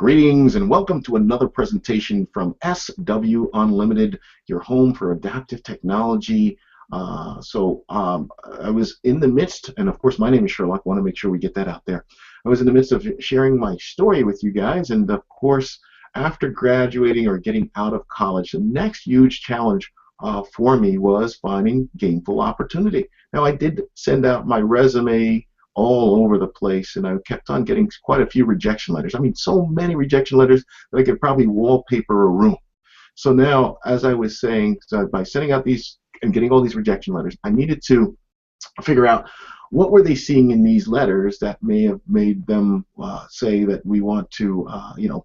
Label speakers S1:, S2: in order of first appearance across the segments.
S1: Greetings and welcome to another presentation from SW Unlimited, your home for adaptive technology. I was in the midst, and of course my name is Sherlock, want to make sure we get that out there. I was in the midst of sharing my story with you guys, and of course after graduating or getting out of college, the next huge challenge for me was finding gainful opportunity. Now I did send out my resume all over the place, and I kept on getting quite a few rejection letters. I mean, so many rejection letters that I could probably wallpaper a room. So now, as I was saying, by sending out these and getting all these rejection letters, I needed to figure out what were they seeing in these letters that may have made them say that we want to,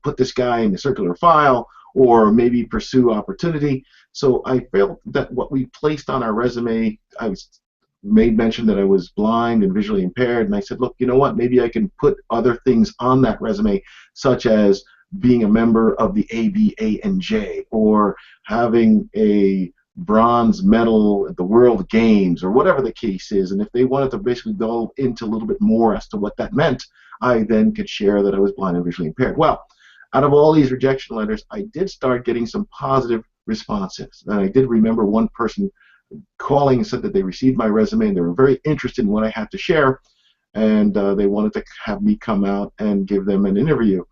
S1: put this guy in the circular file or maybe pursue opportunity. So I felt that what we placed on our resume, I was made mention that I was blind and visually impaired, and I said, look, you know what, maybe I can put other things on that resume, such as being a member of the ABA&J or having a bronze medal at the World Games or whatever the case is. And if they wanted to basically delve into a little bit more as to what that meant, I then could share that I was blind and visually impaired. Well, out of all these rejection letters, I did start getting some positive responses. And I did remember one person calling and said that they received my resume and they were very interested in what I had to share, and they wanted to have me come out and give them an interview.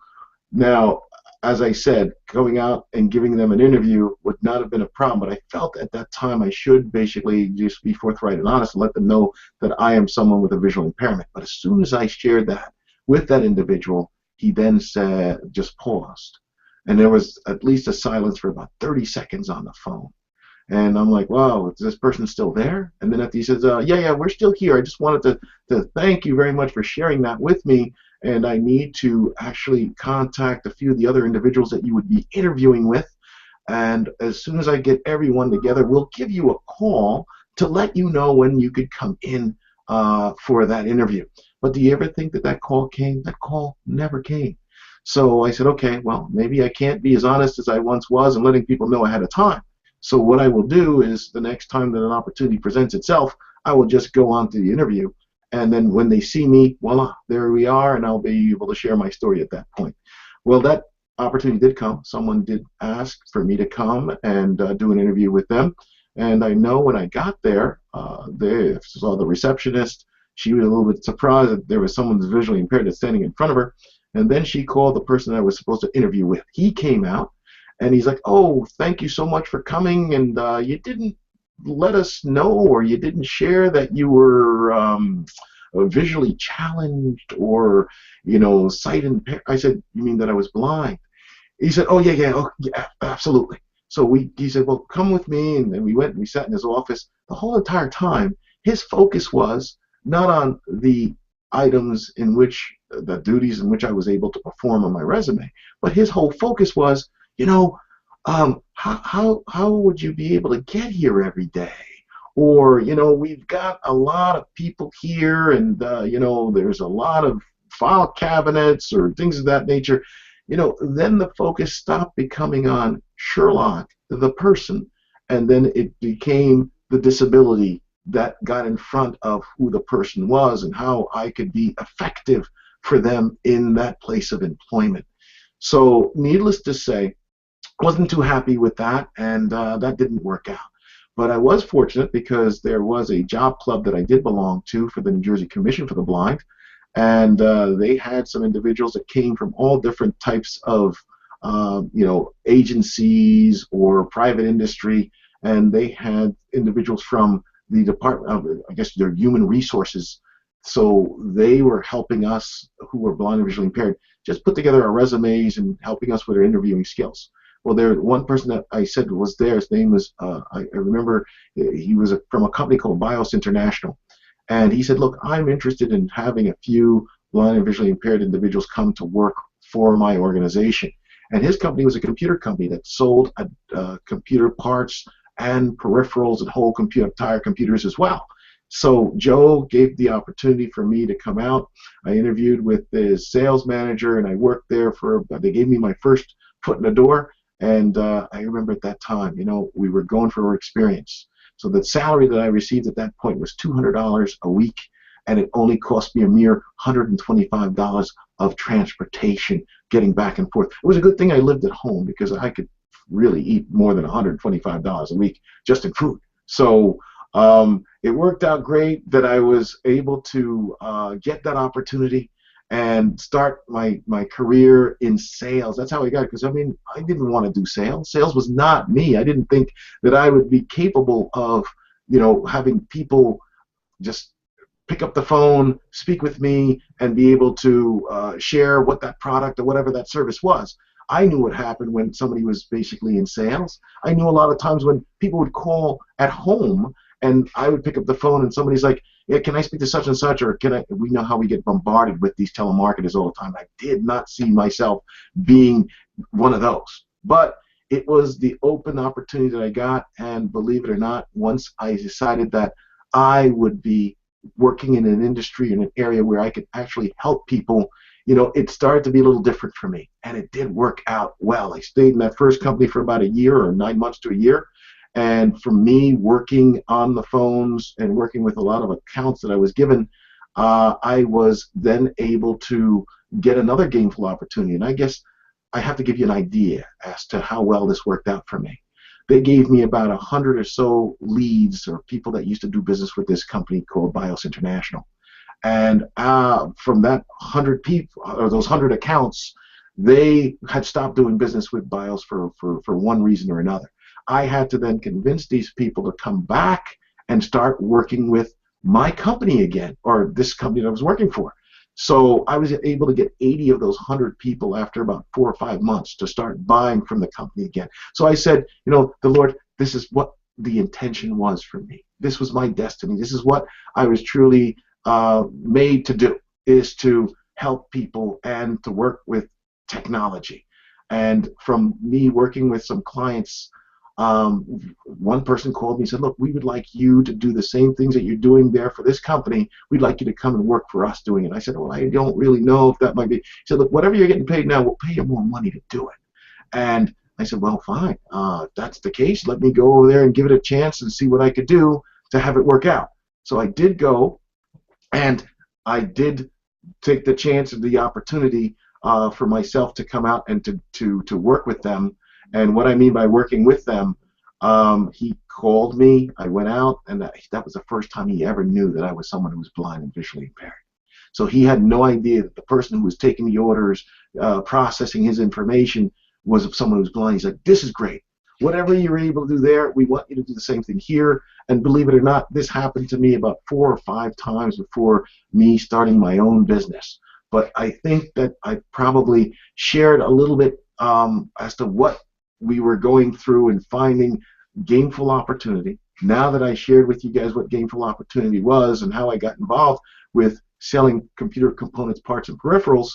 S1: Now, as I said, going out and giving them an interview would not have been a problem, but I felt at that time I should basically just be forthright and honest and let them know that I am someone with a visual impairment. But as soon as I shared that with that individual, he then said, just paused, and there was at least a silence for about 30 seconds on the phone. And I'm like, wow, is this person still there? And then after he says, yeah, we're still here. I just wanted to thank you very much for sharing that with me. And I need to actually contact a few of the other individuals that you would be interviewing with. And as soon as I get everyone together, we'll give you a call to let you know when you could come in for that interview. But do you ever think that that call came? That call never came. So I said, okay, well, maybe I can't be as honest as I once was and letting people know ahead of time. So what I will do is the next time that an opportunity presents itself, I will just go on to the interview, and then when they see me, voila, there we are, and I'll be able to share my story at that point. Well, that opportunity did come. Someone did ask for me to come and do an interview with them, and I know when I got there, they saw the receptionist. She was a little bit surprised that there was someone who's visually impaired that's standing in front of her, and then she called the person I was supposed to interview with. He came out. And he's like, oh, thank you so much for coming, and you didn't let us know, or you didn't share that you were visually challenged or, sight impaired. I said, you mean that I was blind? He said, oh, yeah, absolutely. So he said, well, come with me, and then we went and we sat in his office. The whole entire time, his focus was not on the items in which, the duties in which I was able to perform on my resume, but his whole focus was, how would you be able to get here every day? Or, we've got a lot of people here, and, there's a lot of file cabinets or things of that nature. Then the focus stopped becoming on Sherlock, the person, and then it became the disability that got in front of who the person was and how I could be effective for them in that place of employment. So, needless to say, wasn't too happy with that, and that didn't work out. But I was fortunate because there was a job club that I did belong to for the New Jersey Commission for the Blind, and they had some individuals that came from all different types of agencies or private industry, and they had individuals from the Department of, I guess, their human resources. So they were helping us who were blind and visually impaired just put together our resumes and helping us with our interviewing skills. Well, there one person that I said was there. His name was I remember he was from a company called BIOS International, and he said, "Look, I'm interested in having a few blind and visually impaired individuals come to work for my organization." And his company was a computer company that sold computer parts and peripherals and whole entire computers as well. So Joe gave the opportunity for me to come out. I interviewed with his sales manager, and I worked there for. They gave me my first foot in the door. And I remember at that time, we were going for our experience. So the salary that I received at that point was $200 a week. and it only cost me a mere $125 of transportation getting back and forth. It was a good thing I lived at home, because I could really eat more than $125 a week just in food. So it worked out great that I was able to get that opportunity and start my career in sales. That's how I got it, because I mean, I didn't want to do sales. Sales was not me. I didn't think that I would be capable of, having people just pick up the phone, speak with me, and be able to share what that product or whatever that service was. I knew what happened when somebody was basically in sales. I knew a lot of times when people would call at home, and I would pick up the phone, and somebody's like, yeah, can I speak to such and such, or can I? We know how we get bombarded with these telemarketers all the time. I did not see myself being one of those. But it was the open opportunity that I got, and believe it or not, once I decided that I would be working in an industry, in an area where I could actually help people, it started to be a little different for me, and it did work out well. I stayed in that first company for about a year, or 9 months to a year, and for me, working on the phones and working with a lot of accounts that I was given, I was then able to get another gainful opportunity. And I guess I have to give you an idea as to how well this worked out for me. They gave me about 100 or so leads, or people that used to do business with this company called BIOS International. And from that 100 people, or those 100 accounts, they had stopped doing business with BIOS for one reason or another. I had to then convince these people to come back and start working with my company again, or this company that I was working for. So I was able to get 80 of those 100 people after about 4 or 5 months to start buying from the company again. So I said, the Lord, this is what the intention was for me. This was my destiny. This is what I was truly made to do, is to help people and to work with technology. And from me working with some clients, one person called me and said, look, we would like you to do the same things that you're doing there for this company. We'd like you to come and work for us doing it. I said, well, I don't really know if that might be. He said, look, whatever you're getting paid now, we'll pay you more money to do it. And I said, well, fine. If that's the case, let me go over there and give it a chance and see what I could do to have it work out. So I did go, and I did take the chance of the opportunity for myself to come out and to work with them. And what I mean by working with them, he called me, I went out, and that was the first time he ever knew that I was someone who was blind and visually impaired. So he had no idea that the person who was taking the orders, processing his information, was someone who was blind. He's like, this is great. Whatever you're able to do there, we want you to do the same thing here. And believe it or not, this happened to me about 4 or 5 times before me starting my own business. But I think that I probably shared a little bit as to what we were going through and finding gainful opportunity. Now that I shared with you guys what gainful opportunity was and how I got involved with selling computer components, parts, and peripherals,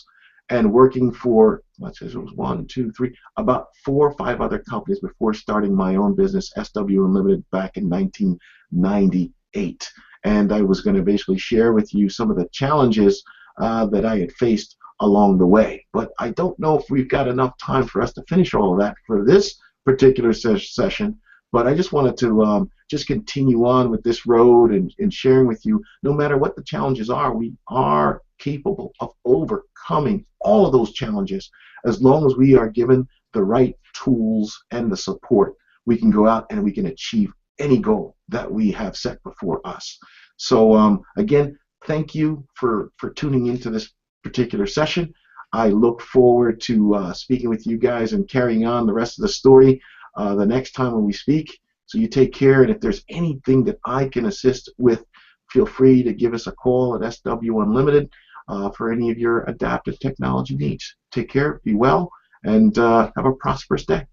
S1: and working for, let's say it was 1, 2, 3, about 4 or 5 other companies before starting my own business, SWU Unlimited, back in 1998. And I was going to basically share with you some of the challenges that I had faced along the way. But I don't know if we've got enough time for us to finish all of that for this particular session. But I just wanted to just continue on with this road and sharing with you, no matter what the challenges are, we are capable of overcoming all of those challenges as long as we are given the right tools and the support. We can go out and we can achieve any goal that we have set before us. So again, thank you for tuning into this particular session. I look forward to speaking with you guys and carrying on the rest of the story the next time when we speak. So you take care, and if there's anything that I can assist with, feel free to give us a call at SW Unlimited for any of your adaptive technology needs. Take care, be well, and have a prosperous day.